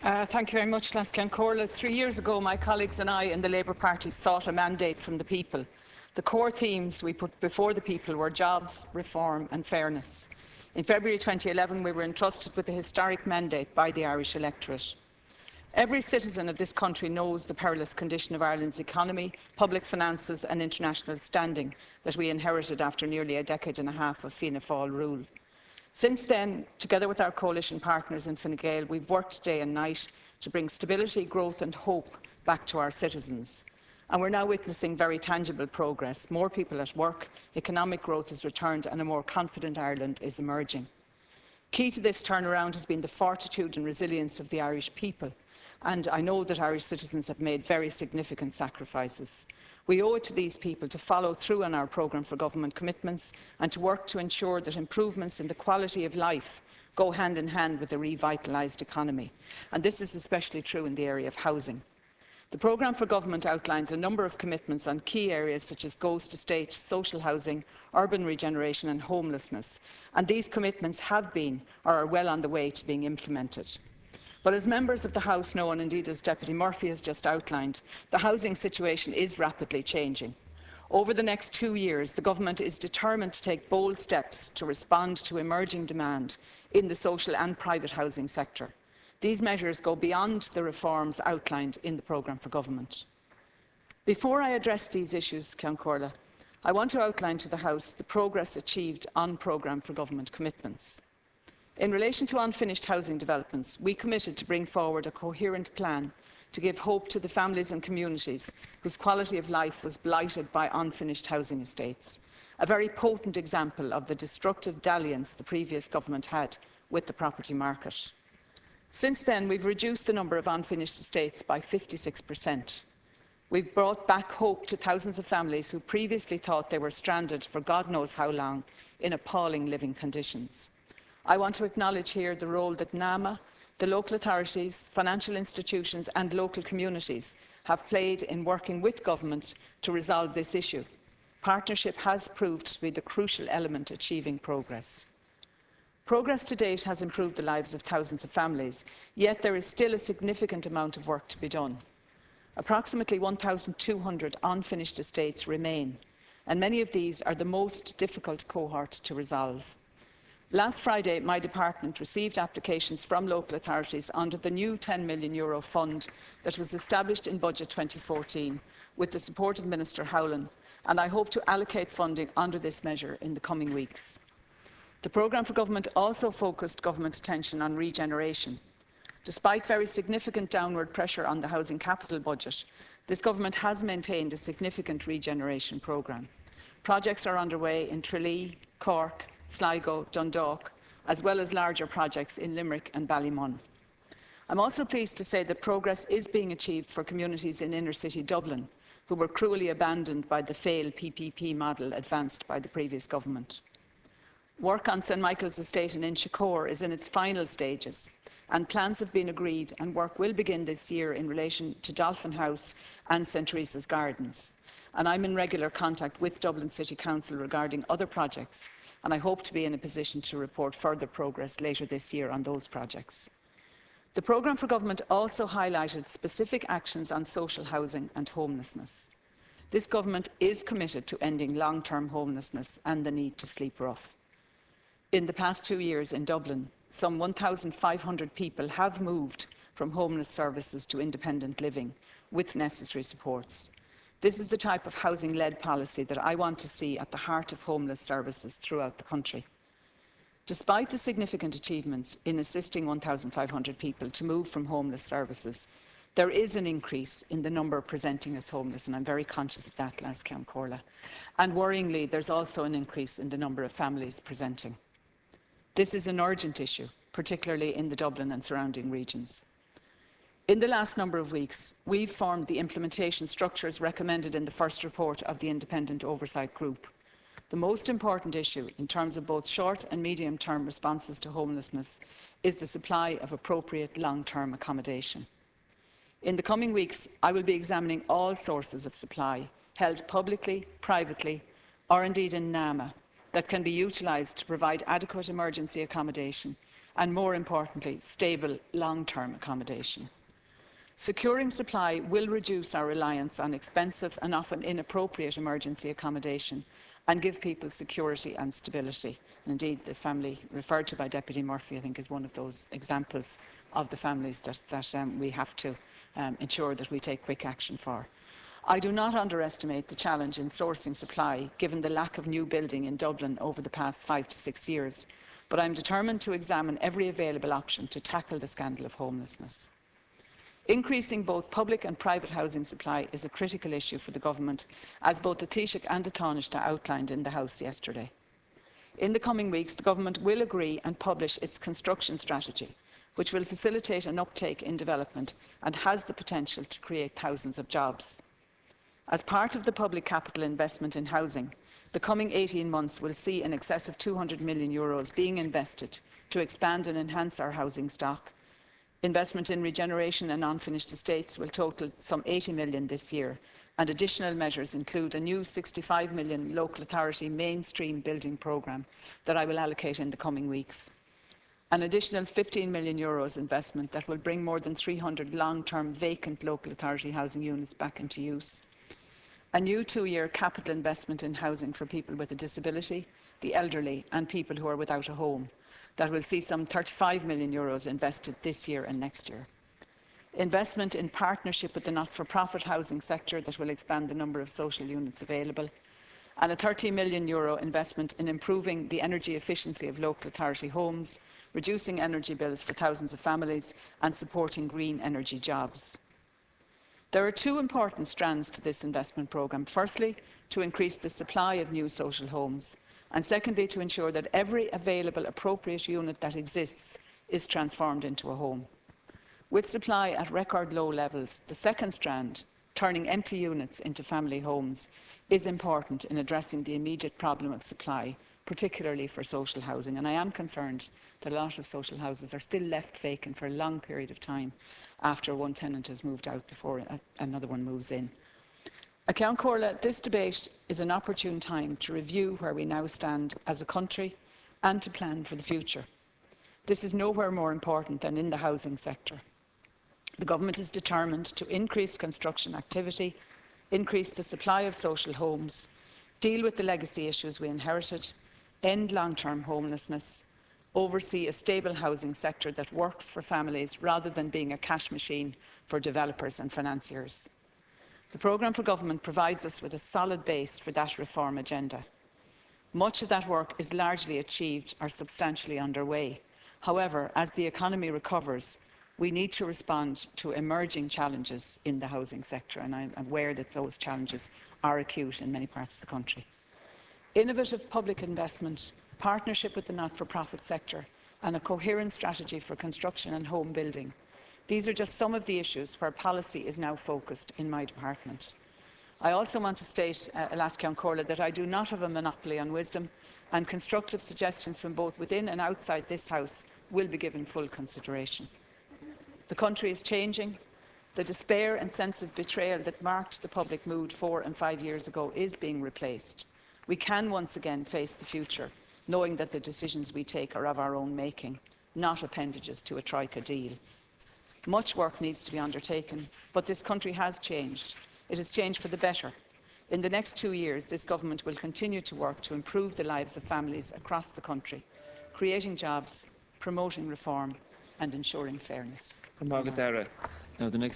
Thank you very much, Lascan Corla. 3 years ago, my colleagues and I in the Labour Party sought a mandate from the people. The core themes we put before the people were jobs, reform and fairness. In February 2011, we were entrusted with a historic mandate by the Irish electorate. Every citizen of this country knows the perilous condition of Ireland's economy, public finances and international standing that we inherited after nearly a decade and a half of Fianna Fáil rule. Since then, together with our coalition partners in Fine Gael, we've worked day and night to bring stability, growth and hope back to our citizens. And we're now witnessing very tangible progress. More people at work, economic growth has returned and a more confident Ireland is emerging. Key to this turnaround has been the fortitude and resilience of the Irish people. And I know that Irish citizens have made very significant sacrifices. We owe it to these people to follow through on our programme for government commitments and to work to ensure that improvements in the quality of life go hand in hand with a revitalised economy. And this is especially true in the area of housing. The programme for government outlines a number of commitments on key areas such as Ghost Estate, social housing, urban regeneration and homelessness. And these commitments have been or are well on the way to being implemented. But as members of the House know, and indeed as Deputy Murphy has just outlined, the housing situation is rapidly changing. Over the next 2 years, the Government is determined to take bold steps to respond to emerging demand in the social and private housing sector. These measures go beyond the reforms outlined in the programme for government. Before I address these issues, Ceann Comhairle, I want to outline to the House the progress achieved on programme for government commitments. In relation to unfinished housing developments, we committed to bring forward a coherent plan to give hope to the families and communities whose quality of life was blighted by unfinished housing estates, a very potent example of the destructive dalliance the previous government had with the property market. Since then, we've reduced the number of unfinished estates by 56%. We've brought back hope to thousands of families who previously thought they were stranded for God knows how long in appalling living conditions. I want to acknowledge here the role that NAMA, the local authorities, financial institutions and local communities have played in working with government to resolve this issue. Partnership has proved to be the crucial element achieving progress. Progress to date has improved the lives of thousands of families, yet there is still a significant amount of work to be done. Approximately 1,200 unfinished estates remain, and many of these are the most difficult cohort to resolve. Last Friday, my department received applications from local authorities under the new €10 million fund that was established in Budget 2014 with the support of Minister Howlin, and I hope to allocate funding under this measure in the coming weeks. The programme for government also focused government attention on regeneration. Despite very significant downward pressure on the housing capital budget, this government has maintained a significant regeneration programme. Projects are underway in Tralee, Cork, Sligo, Dundalk, as well as larger projects in Limerick and Ballymun. I'm also pleased to say that progress is being achieved for communities in inner-city Dublin, who were cruelly abandoned by the failed PPP model advanced by the previous government. Work on St Michael's Estate in Inchicore is in its final stages, and plans have been agreed and work will begin this year in relation to Dolphin House and St Teresa's Gardens. And I'm in regular contact with Dublin City Council regarding other projects, and I hope to be in a position to report further progress later this year on those projects. The programme for government also highlighted specific actions on social housing and homelessness. This government is committed to ending long-term homelessness and the need to sleep rough. In the past 2 years in Dublin, some 1,500 people have moved from homeless services to independent living with necessary supports. This is the type of housing-led policy that I want to see at the heart of homeless services throughout the country. Despite the significant achievements in assisting 1,500 people to move from homeless services, there is an increase in the number presenting as homeless, and I'm very conscious of that, Ceann Comhairle. And worryingly, there's also an increase in the number of families presenting. This is an urgent issue, particularly in the Dublin and surrounding regions. In the last number of weeks, we've formed the implementation structures recommended in the first report of the Independent Oversight Group. The most important issue in terms of both short and medium-term responses to homelessness is the supply of appropriate long-term accommodation. In the coming weeks, I will be examining all sources of supply, held publicly, privately, or indeed in NAMA, that can be utilised to provide adequate emergency accommodation and, more importantly, stable long-term accommodation. Securing supply will reduce our reliance on expensive and often inappropriate emergency accommodation and give people security and stability. And indeed, the family referred to by Deputy Murphy, I think, is one of those examples of the families that we have to ensure that we take quick action for. I do not underestimate the challenge in sourcing supply, given the lack of new building in Dublin over the past 5 to 6 years, but I am determined to examine every available option to tackle the scandal of homelessness. Increasing both public and private housing supply is a critical issue for the Government, as both the Taoiseach and the Taoiseach outlined in the House yesterday. In the coming weeks, the Government will agree and publish its construction strategy, which will facilitate an uptake in development and has the potential to create thousands of jobs. As part of the public capital investment in housing, the coming 18 months will see in excess of €200 million being invested to expand and enhance our housing stock. Investment in regeneration and unfinished estates will total some €80 million this year, and additional measures include a new €65 million local authority mainstream building programme that I will allocate in the coming weeks. An additional €15 million investment that will bring more than 300 long-term vacant local authority housing units back into use. A new 2-year capital investment in housing for people with a disability, the elderly and people who are without a home, that will see some €35 million invested this year and next year. Investment in partnership with the not-for-profit housing sector that will expand the number of social units available, and a €30 million investment in improving the energy efficiency of local authority homes, reducing energy bills for thousands of families and supporting green energy jobs. There are 2 important strands to this investment programme. Firstly, to increase the supply of new social homes, and secondly, to ensure that every available appropriate unit that exists is transformed into a home. With supply at record low levels, the second strand, turning empty units into family homes, is important in addressing the immediate problem of supply, particularly for social housing. And I am concerned that a lot of social houses are still left vacant for a long period of time after one tenant has moved out before another one moves in. Ceann Comhairle, this debate is an opportune time to review where we now stand as a country and to plan for the future. This is nowhere more important than in the housing sector. The Government is determined to increase construction activity, increase the supply of social homes, deal with the legacy issues we inherited, end long-term homelessness, oversee a stable housing sector that works for families rather than being a cash machine for developers and financiers. The programme for Government provides us with a solid base for that reform agenda. Much of that work is largely achieved or substantially underway. However, as the economy recovers, we need to respond to emerging challenges in the housing sector, and I'm aware that those challenges are acute in many parts of the country. Innovative public investment, partnership with the not-for-profit sector, and a coherent strategy for construction and home building. These are just some of the issues where policy is now focused in my department. I also want to state, Alas Ceann Comhairle, that I do not have a monopoly on wisdom, and constructive suggestions from both within and outside this House will be given full consideration. The country is changing. The despair and sense of betrayal that marked the public mood 4 and 5 years ago is being replaced. We can once again face the future, knowing that the decisions we take are of our own making, not appendages to a Troika deal. Much work needs to be undertaken, but this country has changed. It has changed for the better. In the next 2 years, this Government will continue to work to improve the lives of families across the country, creating jobs, promoting reform and ensuring fairness. Now the next